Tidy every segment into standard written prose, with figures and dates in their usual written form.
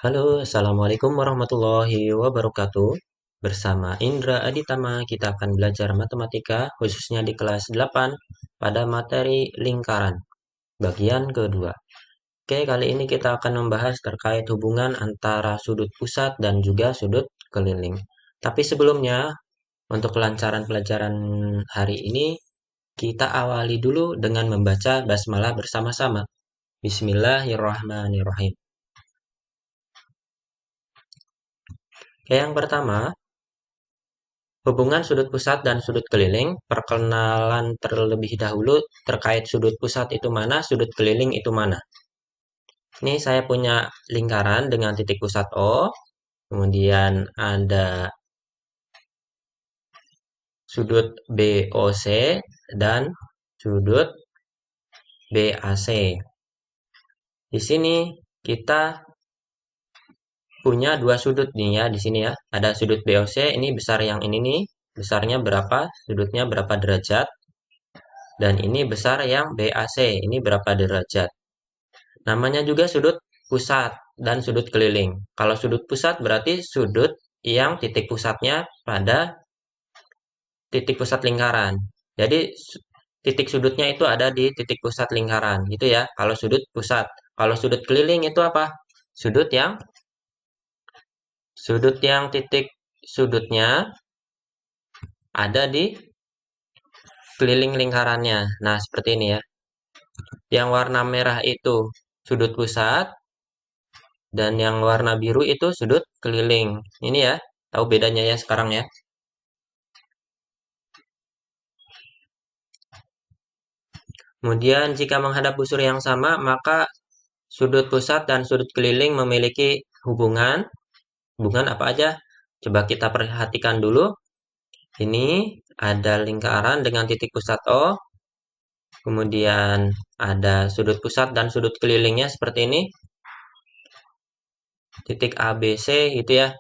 Halo, Assalamualaikum warahmatullahi wabarakatuh. Bersama Indra Aditama, kita akan belajar matematika, khususnya di kelas 8, pada materi lingkaran, bagian kedua. Oke, kali ini kita akan membahas terkait hubungan antara sudut pusat dan juga sudut keliling. Tapi sebelumnya, untuk kelancaran pelajaran hari ini, kita awali dulu dengan membaca basmalah bersama-sama. Bismillahirrahmanirrahim. Oke, yang pertama, hubungan sudut pusat dan sudut keliling, perkenalan terlebih dahulu terkait sudut pusat itu mana, sudut keliling itu mana. Ini saya punya lingkaran dengan titik pusat O, kemudian ada sudut BOC dan sudut BAC. Di sini kita punya dua sudut nih ya, di sini ya. Ada sudut BOC, ini besar yang ini nih, besarnya berapa, sudutnya berapa derajat. Dan ini besar yang BAC, ini berapa derajat. Namanya juga sudut pusat dan sudut keliling. Kalau sudut pusat berarti sudut yang titik pusatnya pada titik pusat lingkaran. Jadi titik sudutnya itu ada di titik pusat lingkaran, gitu ya. Kalau sudut pusat. Kalau sudut keliling itu apa? Sudut yang titik sudutnya ada di keliling lingkarannya. Nah, seperti ini ya. Yang warna merah itu sudut pusat, dan yang warna biru itu sudut keliling. Ini ya, tahu bedanya ya sekarang ya. Kemudian jika menghadap busur yang sama, maka sudut pusat dan sudut keliling memiliki hubungan. Hubungan apa aja? Coba kita perhatikan dulu. Ini ada lingkaran dengan titik pusat O. Kemudian ada sudut pusat dan sudut kelilingnya seperti ini. Titik A, B, C gitu ya.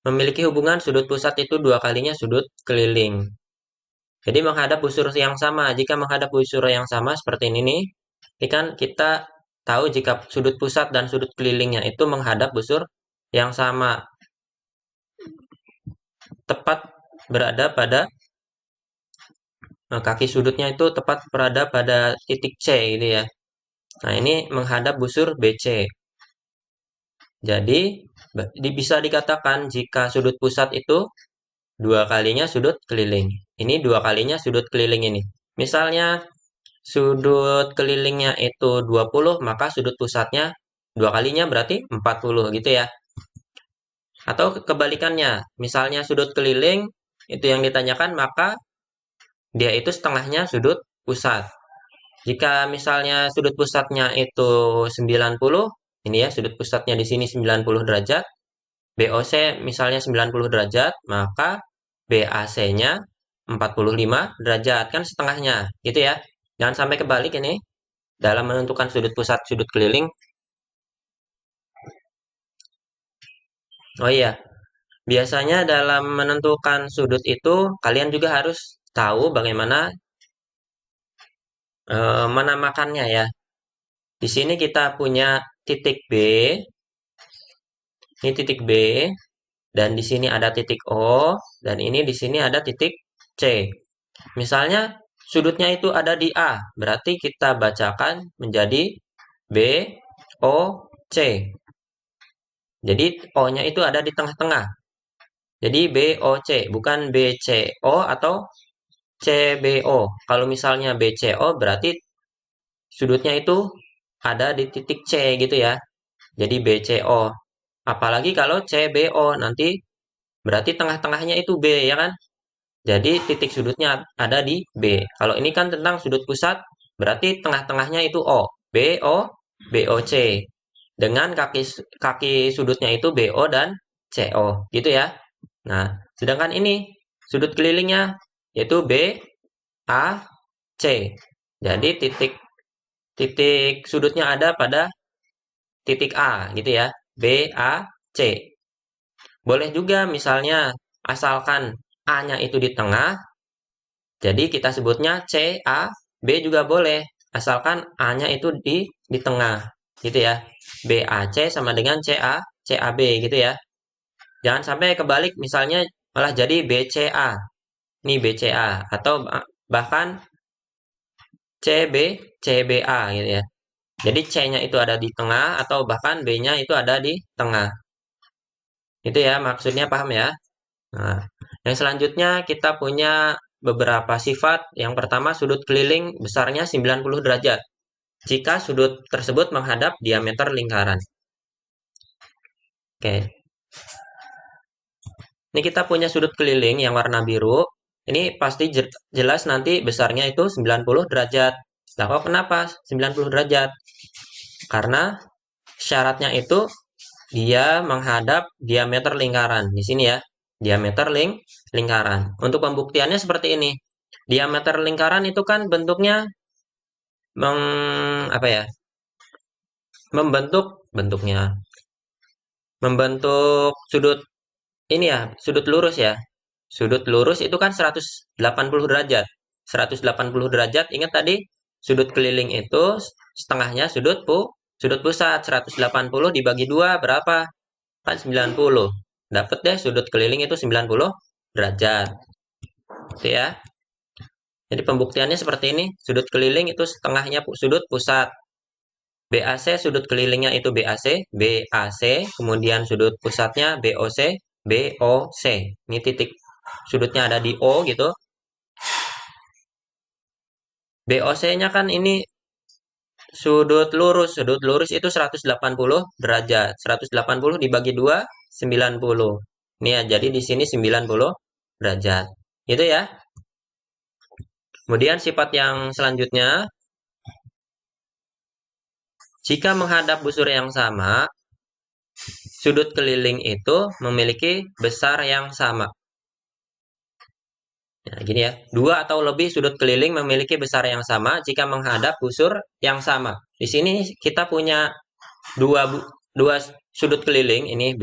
Memiliki hubungan sudut pusat itu dua kalinya sudut keliling. Jadi menghadap busur yang sama. Jika menghadap busur yang sama seperti ini nih, ini kan kita tahu jika sudut pusat dan sudut kelilingnya itu menghadap busur yang sama. Tepat berada pada kaki sudutnya itu tepat berada pada titik C gitu ya. Nah, ini menghadap busur BC. Jadi, bisa dikatakan jika sudut pusat itu dua kalinya sudut keliling. Ini dua kalinya sudut keliling ini. Misalnya sudut kelilingnya itu 20, maka sudut pusatnya dua kalinya berarti 40 gitu ya. Atau kebalikannya, misalnya sudut keliling itu yang ditanyakan, maka dia itu setengahnya sudut pusat. Jika misalnya sudut pusatnya itu 90, ini ya sudut pusatnya di sini 90 derajat, BOC misalnya 90 derajat, maka BAC-nya 45 derajat, kan setengahnya, gitu ya. Jangan sampai kebalik ini, dalam menentukan sudut pusat, sudut keliling. Oh iya, biasanya dalam menentukan sudut itu, kalian juga harus tahu bagaimana menamakannya ya. Di sini kita punya titik B, ini titik B, dan di sini ada titik O, dan ini di sini ada titik C. Misalnya sudutnya itu ada di A, berarti kita bacakan menjadi B, O, C. Jadi O-nya itu ada di tengah-tengah. Jadi B, O, C, bukan B, C, O atau C, B, O. Kalau misalnya B, C, O berarti sudutnya itu ada di titik C gitu ya. Jadi B, C, O. Apalagi kalau C, B, O nanti berarti tengah-tengahnya itu B ya kan? Jadi titik sudutnya ada di B. Kalau ini kan tentang sudut pusat, berarti tengah-tengahnya itu O. B, O, B, O, C. Dengan kaki kaki sudutnya itu B, O dan C, O. Gitu ya. Nah, sedangkan ini sudut kelilingnya yaitu B, A, C. Jadi titik titik sudutnya ada pada titik A gitu ya. B, A, C. Boleh juga misalnya asalkan A-nya itu di tengah, jadi kita sebutnya C, A, B juga boleh. Asalkan A-nya itu di tengah. gitu ya. BAC sama dengan CAB gitu ya. Jangan sampai kebalik, misalnya malah jadi BCA. Ini BCA atau bahkan CBA gitu ya. Jadi C-nya itu ada di tengah atau bahkan B-nya itu ada di tengah. Itu ya maksudnya, paham ya? Nah, yang selanjutnya kita punya beberapa sifat. Yang pertama, sudut keliling besarnya 90 derajat jika sudut tersebut menghadap diameter lingkaran. Oke. Ini kita punya sudut keliling yang warna biru. Ini pasti jelas nanti besarnya itu 90 derajat. Nah, kok kenapa 90 derajat? Karena syaratnya itu dia menghadap diameter lingkaran. Di sini ya, diameter lingkaran. Untuk pembuktiannya seperti ini. Diameter lingkaran itu kan bentuknya apa ya? Membentuk sudut ini ya, sudut lurus ya. Sudut lurus itu kan 180 derajat. 180 derajat, ingat tadi sudut keliling itu setengahnya sudut pusat. 180 dibagi 2 berapa? Kan 90. Dapat deh sudut keliling itu 90 derajat. Gitu ya. Jadi pembuktiannya seperti ini. Sudut keliling itu setengahnya sudut pusat. BAC sudut kelilingnya itu BAC, kemudian sudut pusatnya BOC. Ini titik sudutnya ada di O gitu. BOC-nya kan ini sudut lurus itu 180 derajat. 180 dibagi 2, 90. Ini ya, jadi di sini 90 derajat. Itu ya. Kemudian sifat yang selanjutnya, jika menghadap busur yang sama, sudut keliling itu memiliki besar yang sama. Nah, gini ya, dua atau lebih sudut keliling memiliki besar yang sama jika menghadap busur yang sama. Di sini kita punya dua sudut keliling, ini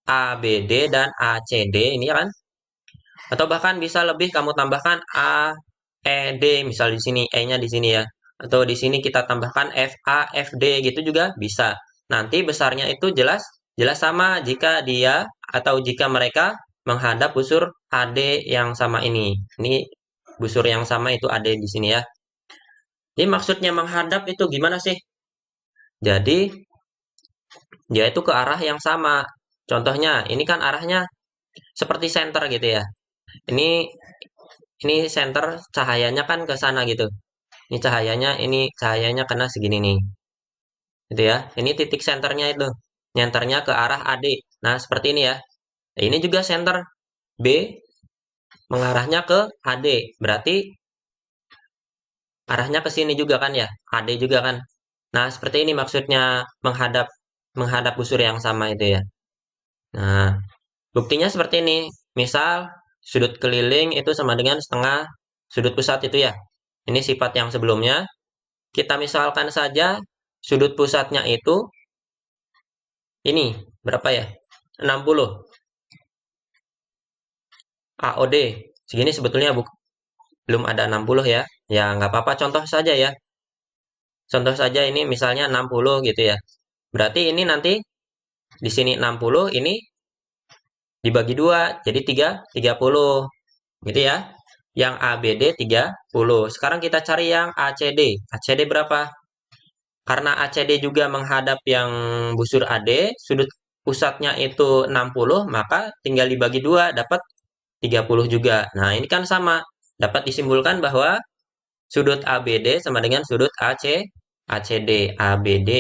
ABD dan ACD, ini kan. Atau bahkan bisa lebih kamu tambahkan AED, misal di sini E-nya di sini ya. Atau di sini kita tambahkan FAFD gitu juga bisa. Nanti besarnya itu jelas sama jika dia atau jika mereka menghadap busur AD yang sama ini. Ini busur yang sama itu AD di sini ya. Jadi maksudnya menghadap itu gimana sih? Jadi dia itu ke arah yang sama. Contohnya, ini kan arahnya seperti center gitu ya. Ini center cahayanya kan ke sana gitu. Ini cahayanya kena segini nih. Gitu ya. Ini titik senternya itu. Nyenternya ke arah AD. Nah, seperti ini ya. Nah, ini juga center B mengarahnya ke AD. Berarti arahnya ke sini juga kan ya. AD juga kan. Nah, seperti ini maksudnya menghadap menghadap busur yang sama itu ya. Nah, buktinya seperti ini. Misal sudut keliling itu sama dengan setengah sudut pusat itu ya. Ini sifat yang sebelumnya. Kita misalkan saja sudut pusatnya itu ini berapa ya? 60. AOD. Segini sebetulnya belum ada 60 ya. Ya nggak apa-apa, contoh saja ya. Contoh saja ini misalnya 60 gitu ya. Berarti ini nanti di sini 60, ini dibagi 2 jadi 30 gitu ya. Yang ABD 30. Sekarang kita cari yang ACD. ACD berapa? Karena ACD juga menghadap yang busur AD, sudut pusatnya itu 60, maka tinggal dibagi 2 dapat 30 juga. Nah, ini kan sama. Dapat disimpulkan bahwa sudut ABD sama dengan sudut ACD. ABD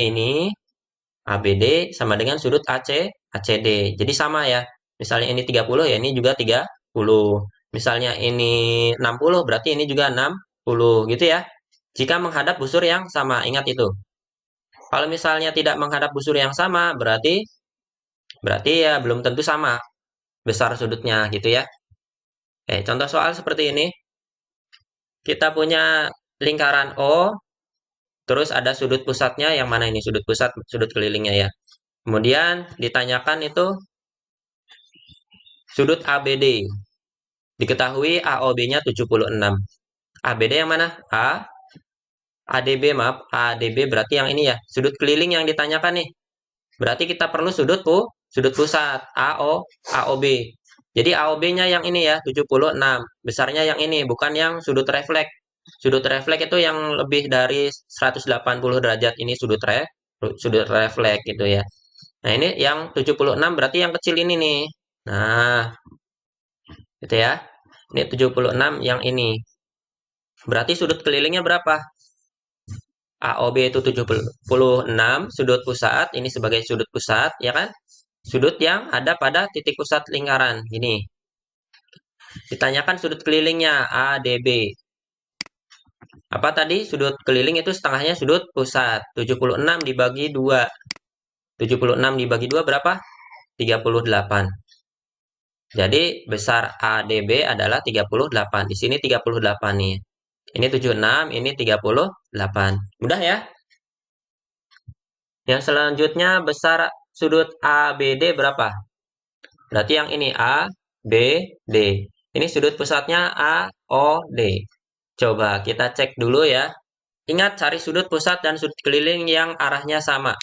sama dengan sudut ACD. Jadi sama ya. Misalnya ini 30 ya, ini juga 30. Misalnya ini 60, berarti ini juga 60 gitu ya. Jika menghadap busur yang sama, ingat itu. Kalau misalnya tidak menghadap busur yang sama, berarti ya belum tentu sama besar sudutnya gitu ya. Contoh soal seperti ini. Kita punya lingkaran O, terus ada sudut pusatnya, yang mana ini sudut pusat, sudut kelilingnya ya. Kemudian ditanyakan itu sudut ABD. Diketahui AOB-nya 76. ABD yang mana? ADB, maaf, ADB berarti yang ini ya, sudut keliling yang ditanyakan nih. Berarti kita perlu sudut pusat AOB. Jadi AOB-nya yang ini ya, 76. Besarnya yang ini, bukan yang sudut refleks. Sudut refleks itu yang lebih dari 180 derajat, ini sudut refleks gitu ya. Nah, ini yang 76 berarti yang kecil ini nih. Nah, gitu ya. Ini 76 yang ini. Berarti sudut kelilingnya berapa? AOB itu 76, sudut pusat, ini sebagai sudut pusat, ya kan? Sudut yang ada pada titik pusat lingkaran. Ini. Ditanyakan sudut kelilingnya, ADB. Apa tadi? Sudut keliling itu setengahnya sudut pusat. 76 dibagi 2. 76 dibagi 2 berapa? 38. Jadi besar ADB adalah 38. Di sini 38 nih. Ini 76, ini 38. Mudah ya? Yang selanjutnya besar sudut ABD berapa? Berarti yang ini A, B, D. Ini sudut pusatnya A, O, D. Coba kita cek dulu ya. Ingat cari sudut pusat dan sudut keliling yang arahnya sama.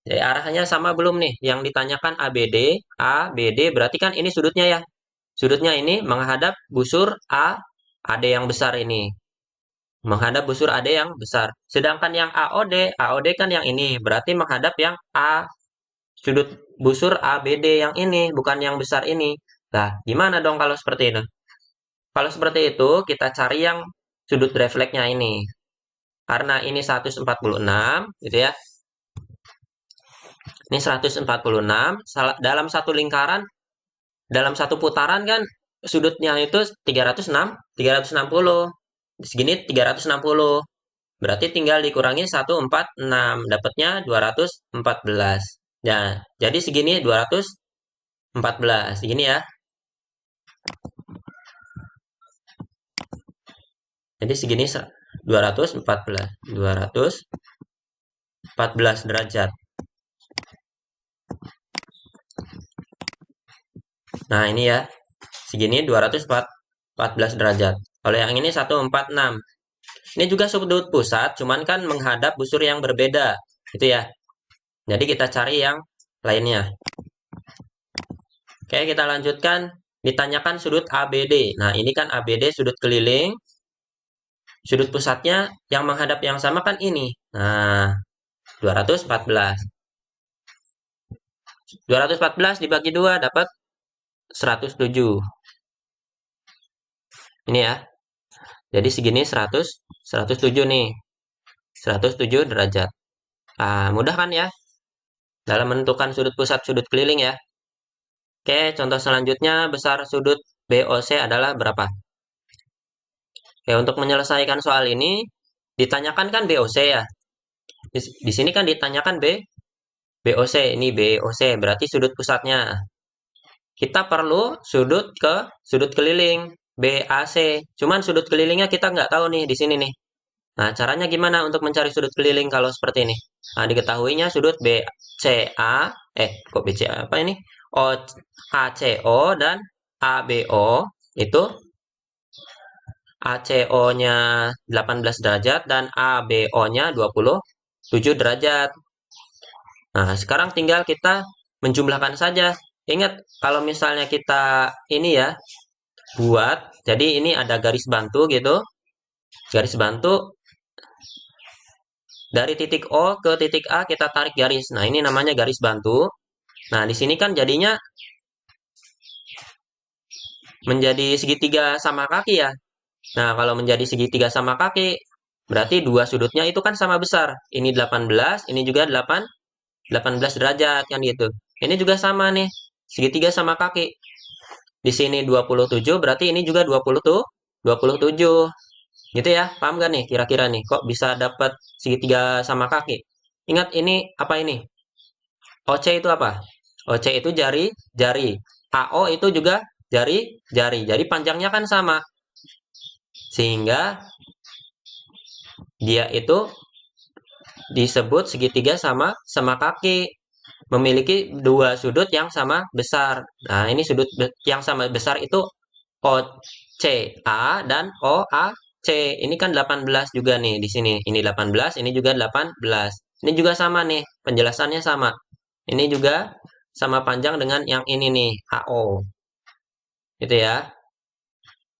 Jadi arahnya sama belum nih? Yang ditanyakan ABD, A, B, D berarti kan ini sudutnya ya. Sudutnya ini menghadap busur A, AD yang besar ini. Menghadap busur AD yang besar. Sedangkan yang AOD kan yang ini. Berarti menghadap yang A, sudut busur ABD yang ini, bukan yang besar ini. Nah, gimana dong kalau seperti itu? Kalau seperti itu, kita cari yang sudut refleksnya ini. Karena ini 146, gitu ya. Ini 146, dalam satu lingkaran, dalam satu putaran kan, sudutnya itu 360. Segini 360. Berarti tinggal dikurangi 146, dapatnya 214. Ya, jadi segini 214. Segini ya. Jadi segini 214 derajat. Nah, ini ya. Segini 214 derajat. Kalau yang ini 146. Ini juga sudut pusat, cuman kan menghadap busur yang berbeda. Gitu ya. Jadi kita cari yang lainnya. Oke, kita lanjutkan. Ditanyakan sudut ABD. Nah, ini kan ABD sudut keliling. Sudut pusatnya yang menghadap yang sama kan ini. Nah, 214. 214 dibagi 2 dapat 107. Ini ya. Jadi segini 107 nih. 107 derajat. Ah, mudah kan ya? Dalam menentukan sudut pusat sudut keliling ya. Oke, contoh selanjutnya besar sudut BOC adalah berapa? Oke, untuk menyelesaikan soal ini ditanyakan kan BOC ya. Di sini kan ditanyakan BOC. Ini BOC berarti sudut pusatnya. Kita perlu sudut keliling BAC. Cuman sudut kelilingnya kita nggak tahu nih di sini nih. Nah, caranya gimana untuk mencari sudut keliling kalau seperti ini? Nah, diketahuinya sudut BCA, kok BCA apa ini? ACO dan ABO itu ACO-nya 18 derajat dan ABO-nya 27 derajat. Nah, sekarang tinggal kita menjumlahkan saja. Ingat, kalau misalnya kita ini ya, buat, jadi ini ada garis bantu gitu. Garis bantu, dari titik O ke titik A kita tarik garis. Nah, ini namanya garis bantu. Nah, di sini kan jadinya menjadi segitiga sama kaki ya. Nah, kalau menjadi segitiga sama kaki, berarti dua sudutnya itu kan sama besar. Ini 18, ini juga 18 derajat kan gitu. Ini juga sama nih, segitiga sama kaki. Di sini 27, berarti ini juga 27. Gitu ya, paham gak nih kira-kira nih? Kok bisa dapat segitiga sama kaki? Ingat ini apa ini? OC itu apa? OC itu jari. AO itu juga jari. Jadi panjangnya kan sama. Sehingga dia itu disebut segitiga sama kaki. Memiliki dua sudut yang sama besar. Nah, ini sudut yang sama besar itu OCA dan OAB. C. Ini kan 18 juga nih di sini. Ini 18, ini juga 18. Ini juga sama nih, penjelasannya sama. Ini juga sama panjang dengan yang ini nih, AO. Gitu ya.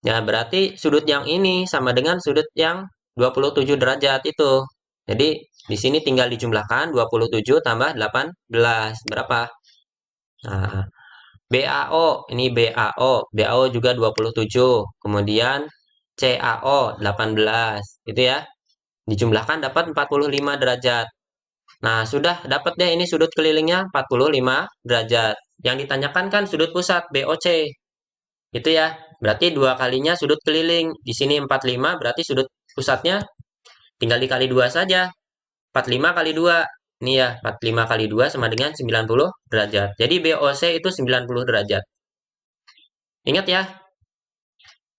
Ya, berarti sudut yang ini sama dengan sudut yang 27 derajat itu. Jadi, di sini tinggal dijumlahkan 27 tambah 18. Berapa? Nah, BAO, ini BAO. BAO juga 27. Kemudian CAO 18. Gitu ya. Dijumlahkan dapat 45 derajat. Nah, sudah dapat deh ini sudut kelilingnya 45 derajat. Yang ditanyakan kan sudut pusat BOC. Itu ya. Berarti dua kalinya sudut keliling. Di sini 45 berarti sudut pusatnya tinggal dikali 2 saja. 45 kali 2. Ini ya, 45 kali 2 sama dengan 90 derajat. Jadi BOC itu 90 derajat. Ingat ya,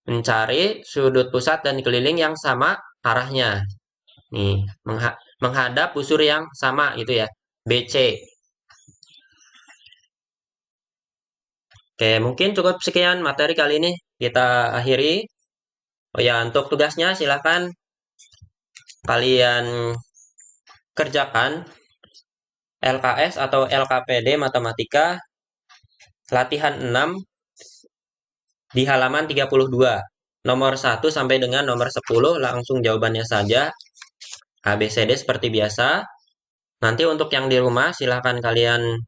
mencari sudut pusat dan keliling yang sama arahnya. Nih, menghadap busur yang sama gitu ya. BC. Oke, mungkin cukup sekian materi kali ini. Kita akhiri. Oh ya, untuk tugasnya silahkan kalian kerjakan LKS atau LKPD Matematika latihan 6 di halaman 32. Nomor 1 sampai dengan nomor 10 langsung jawabannya saja. ABCD seperti biasa. Nanti untuk yang di rumah silahkan kalian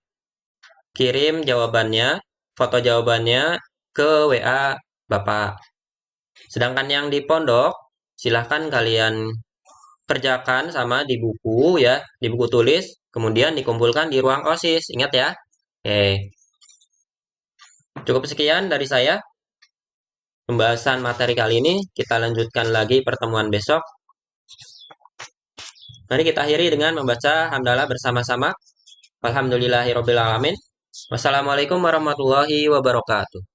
kirim jawabannya, foto jawabannya ke WA Bapak. Sedangkan yang di pondok, silahkan kalian kerjakan sama di buku ya, di buku tulis, kemudian dikumpulkan di ruang OSIS. Ingat ya. Oke, cukup sekian dari saya. Pembahasan materi kali ini, kita lanjutkan lagi pertemuan besok. Mari kita akhiri dengan membaca hamdalah bersama-sama. Alhamdulillahirobbilalamin. Wassalamualaikum warahmatullahi wabarakatuh.